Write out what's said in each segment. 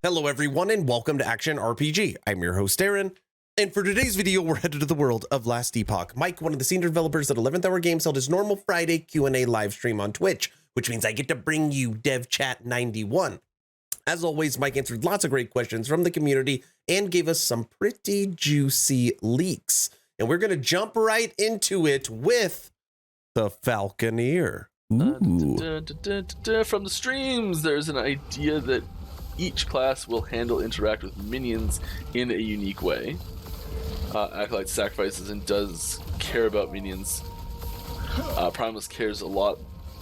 Hello everyone and welcome to Action RPG. I'm your host Aaron, and for today's video we're headed to the world of Last Epoch. Mike, one of the senior developers at 11th Hour Games, held his normal Friday Q&A live stream on Twitch, which means I get to bring you Dev Chat 91. As always, Mike answered lots of great questions from the community and gave us some pretty juicy leaks. And we're going to jump right into it with the Falconer. From the streams, there's an idea that each class will interact with minions in a unique way. Acolyte sacrifices and does care about minions. Primalist cares a lot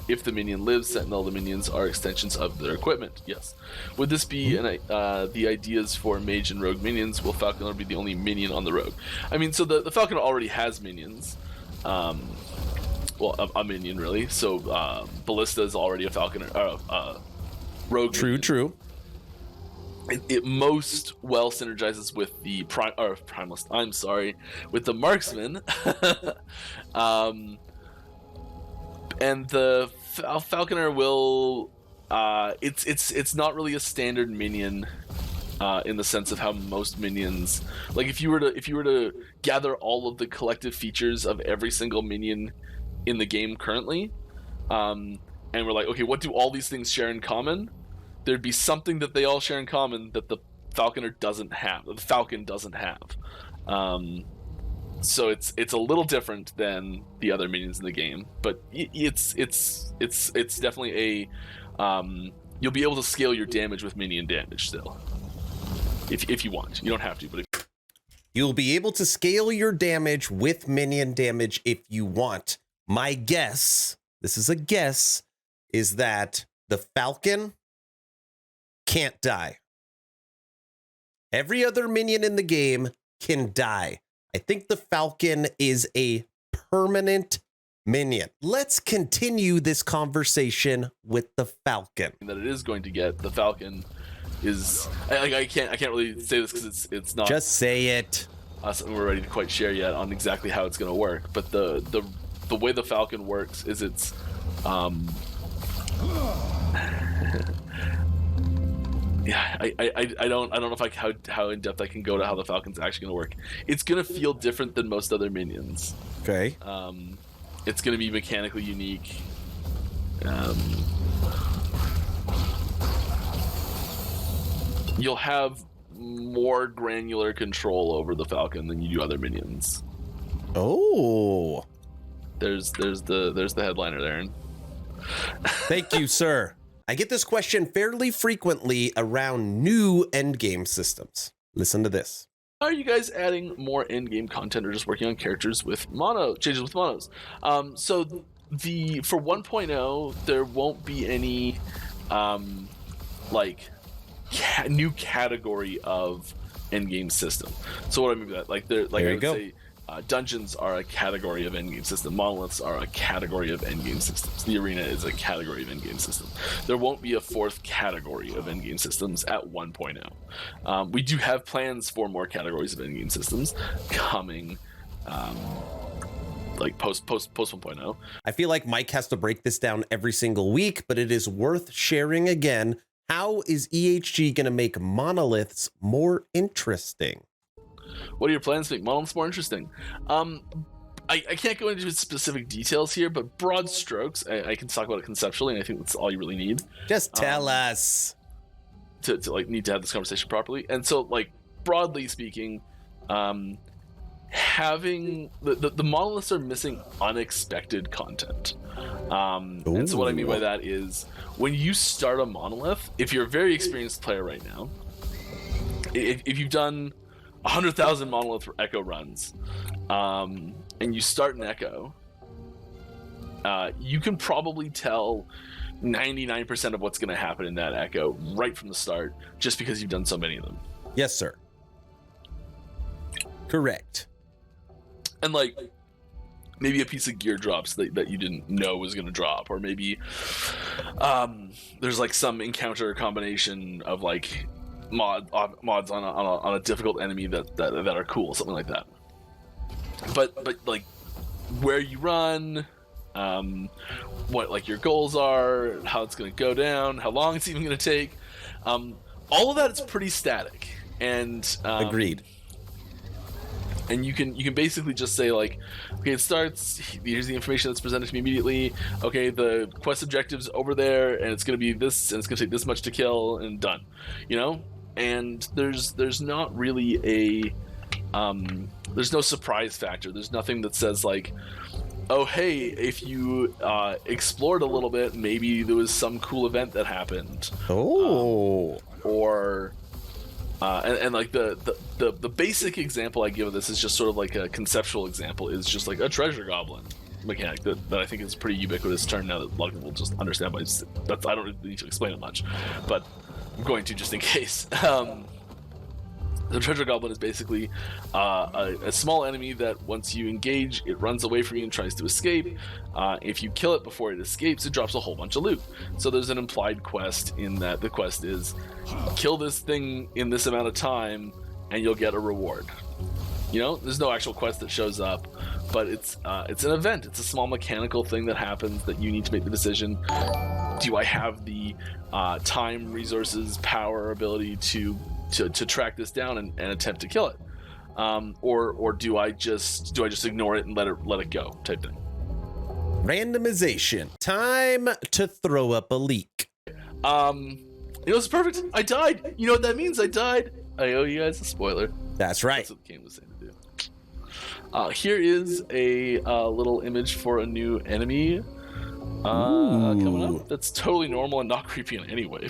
if the minion lives. Sentinel, the minions are extensions of their equipment. Yes. Would this be the ideas for Mage and Rogue minions? Will Falconer be the only minion on the Rogue? I mean, so the Falconer already has minions. Well, a minion really. So Ballista is already a Falconer, Rogue. True. It most well synergizes with the Primalist. I'm sorry, with the Marksman, and the Falconer will. It's not really a standard minion, in the sense of how most minions. Like if you were to gather all of the collective features of every single minion in the game currently, and we're like, okay, what do all these things share in common? There'd be something that they all share in common that the Falconer doesn't have, that the Falcon doesn't have. So it's a little different than the other minions in the game, but it's definitely a you'll be able to scale your damage with minion damage still, if you want. You don't have to, but You'll be able to scale your damage with minion damage if you want. My guess, this is a guess, is that the Falcon can't die. Every other minion in the game can die. I think the Falcon is a permanent minion. Let's continue this conversation with the Falcon. that it is going to get. The Falcon is I can't really say this because it's not just say it. Something we're ready to quite share yet on exactly how it's going to work. But the way the Falcon works is it's yeah, I don't know if how in depth I can go to how the Falcon's actually going to work. It's going to feel different than most other minions. Okay. It's going to be mechanically unique. You'll have more granular control over the Falcon than you do other minions. Oh. There's the headliner there. Thank you, sir. I get this question fairly frequently around new endgame systems. Listen to this. Are you guys adding more endgame content or just working on characters with changes with monos? So for 1.0 there won't be any new category of endgame system. So what I mean by that, I would say dungeons are a category of endgame system. Monoliths are a category of endgame systems. The arena is a category of endgame system. There won't be a fourth category of endgame systems at 1.0. We do have plans for more categories of endgame systems coming, post 1.0. I feel like Mike has to break this down every single week, but it is worth sharing again. How is EHG going to make monoliths more interesting? What are your plans to make monoliths more interesting? I can't go into specific details here, but broad strokes, I can talk about it conceptually, and I think that's all you really need. Just tell us. To need to have this conversation properly. And so, broadly speaking, having the monoliths are missing unexpected content. And so what I mean by that is when you start a monolith, if you're a very experienced player right now, if you've done 100,000 monolith echo runs, and you start an echo, you can probably tell 99% of what's going to happen in that echo right from the start, just because you've done so many of them. Yes, sir. Correct. And maybe a piece of gear drops that you didn't know was going to drop, or maybe there's some encounter combination of mods on a difficult enemy that are cool, something like that. But where you run, what your goals are, how it's going to go down, how long it's even going to take, all of that is pretty static, and Agreed. And you can basically just say like, okay, it starts, here's the information that's presented to me immediately. Okay, the quest objective's over there, and it's going to be this, and it's going to take this much to kill, and done. You know, and there's not really a there's no surprise factor. There's nothing that says like, oh hey, if you explored a little bit, maybe there was some cool event that happened. Or and like the basic example I give of this is just sort of like a conceptual example, is just like a treasure goblin mechanic that I think is a pretty ubiquitous term now that a lot of people just understand. But I don't really need to explain it much, but I'm going to just in case. The treasure goblin is basically a small enemy that once you engage, it runs away from you and tries to escape. If you kill it before it escapes, it drops a whole bunch of loot. So there's an implied quest in that the quest is kill this thing in this amount of time and you'll get a reward. You know, there's no actual quest that shows up, but it's an event. It's a small mechanical thing that happens that you need to make the decision. Do I have the time, resources, power, ability to track this down and attempt to kill it, or do I just ignore it and let it go type thing? Randomization. Time to throw up a leak. You know, it's perfect. I died. You know what that means? I died. I owe you guys a spoiler. That's right. That's what the game was saying to do. Here is a little image for a new enemy coming up. That's totally normal and not creepy in any way.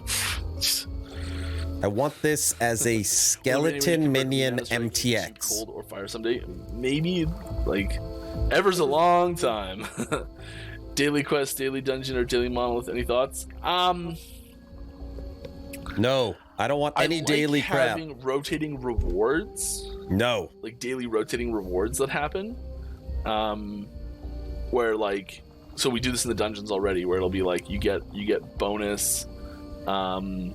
I want this as a skeleton minion MTX. Cold or fire someday. Maybe, like, ever's a long time. Daily quest, daily dungeon, or daily monolith. Any thoughts? No, I don't want any daily crap. Having rotating rewards. No. Like daily rotating rewards that happen. Where like, so we do this in the dungeons already, where it'll be like you get bonus. You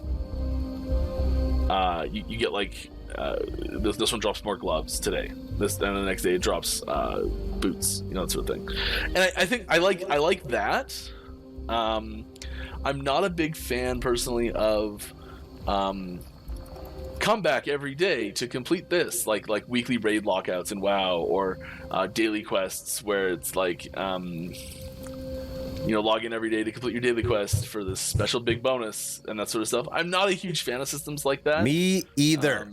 get like this one drops more gloves today. This, and the next day it drops boots, you know, that sort of thing. And I think I like that. I'm not a big fan personally of come back every day to complete this, like weekly raid lockouts in WoW, or daily quests where it's like you know, log in every day to complete your daily quest for this special big bonus and that sort of stuff. I'm not a huge fan of systems like that. Me either.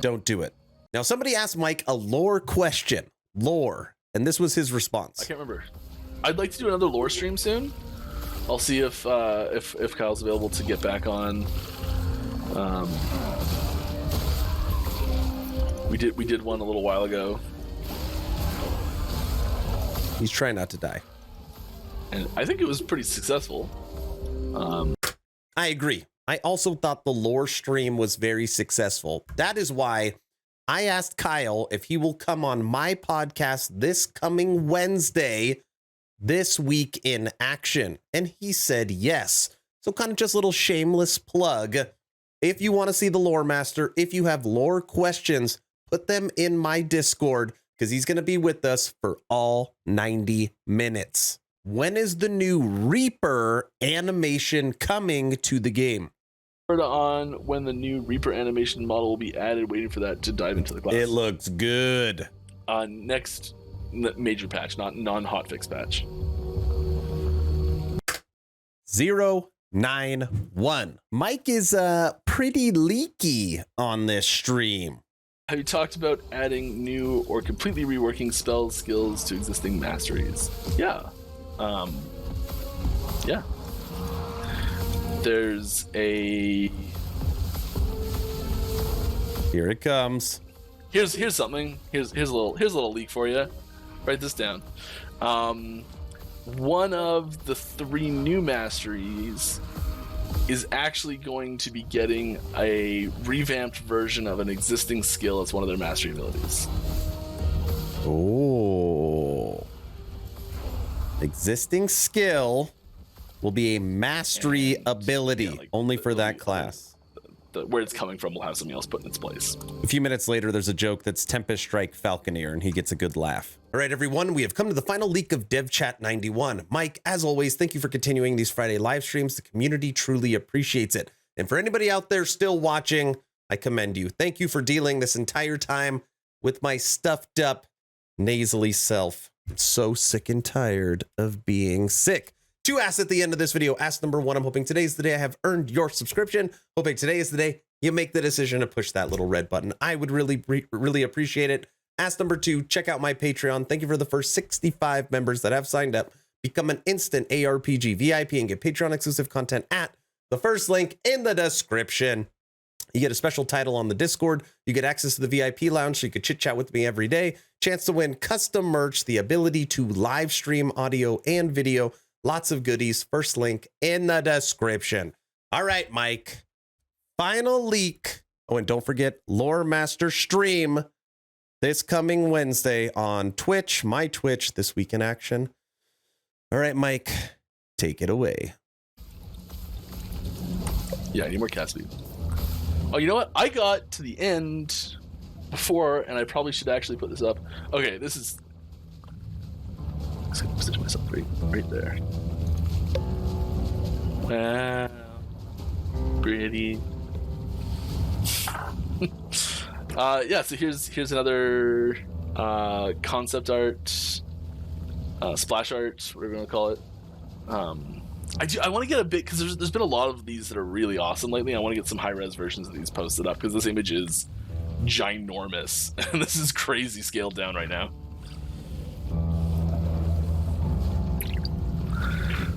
Don't do it. Now, somebody asked Mike a lore question. Lore. And this was his response. I can't remember. I'd like to do another lore stream soon. I'll see if Kyle's available to get back on. We did one a little while ago. He's trying not to die. And I think it was pretty successful. I agree. I also thought the lore stream was very successful. That is why I asked Kyle if he will come on my podcast this coming Wednesday, This Week in Action. And he said yes. So kind of just a little shameless plug. If you want to see the lore master, if you have lore questions, put them in my Discord, because he's going to be with us for all 90 minutes. When is the new Reaper animation coming to the game? On when the new Reaper animation model will be added, waiting for that to dive into the class. It looks good. Next major patch, not non-hotfix patch. 091. Mike is pretty leaky on this stream. Have you talked about adding new or completely reworking spell skills to existing masteries? Yeah. Yeah. There's a... Here it comes. Here's something. Here's a little leak for you. Write this down. One of the 3 new masteries is actually going to be getting a revamped version of an existing skill as one of their mastery abilities. Oh. Existing skill will be a mastery ability, yeah, like only for that class. where it's coming from will have something else put in its place. A few minutes later, there's a joke that's Tempest Strike Falconer, and he gets a good laugh. All right, everyone, we have come to the final leak of Dev Chat 91. Mike, as always, thank you for continuing these Friday live streams. The community truly appreciates it. And for anybody out there still watching, I commend you. Thank you for dealing this entire time with my stuffed up, nasally self. I'm so sick and tired of being sick. 2 asks at the end of this video. Ask number 1, I'm hoping today's the day I have earned your subscription. Hoping today is the day you make the decision to push that little red button. I would really appreciate it. Ask number 2, check out my Patreon. Thank you for the first 65 members that have signed up. Become an instant ARPG VIP and get Patreon exclusive content at the first link in the description. You get a special title on the Discord. You get access to the VIP lounge so you could chit chat with me every day. Chance to win custom merch, the ability to live stream audio and video. Lots of goodies. First link in the description. All right, Mike. Final leak. Oh, and don't forget Lore Master stream this coming Wednesday on Twitch, my Twitch, This Week in Action. All right, Mike, take it away. Yeah, I need more cast speed. Oh, you know what? I got to the end before, and I probably should actually put this up. Okay, this is... I'm just gonna position myself right there. Wow. Pretty. Yeah, so here's another concept art, splash art, whatever you want to call it. I want to get a bit, because there's been a lot of these that are really awesome lately. I want to get some high-res versions of these posted up, because this image is ginormous, and this is crazy scaled down right now.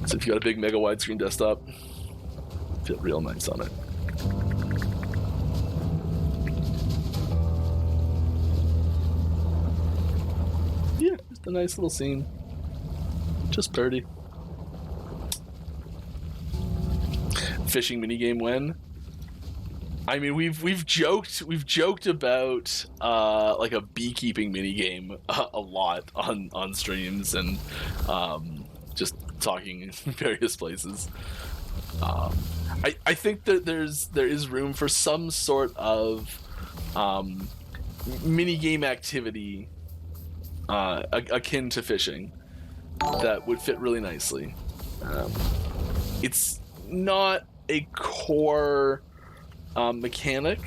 So if you got a big mega widescreen desktop, fit real nice on it. Yeah, just a nice little scene. Just pretty. Fishing minigame when? I mean, we've joked about like a beekeeping minigame a lot on streams and just talking in various places. I think that there is room for some sort of minigame activity akin to fishing that would fit really nicely. It's not a core mechanic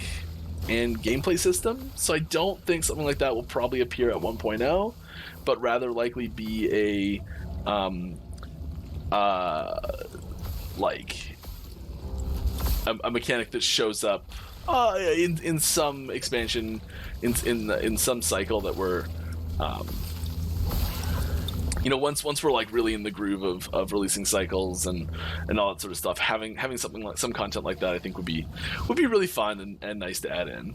and gameplay system, so I don't think something like that will probably appear at 1.0, but rather likely be like a mechanic that shows up in some expansion in some cycle that we're you know, once we're like really in the groove of releasing cycles and all that sort of stuff, having something like some content like that, I think would be really fun and nice to add in.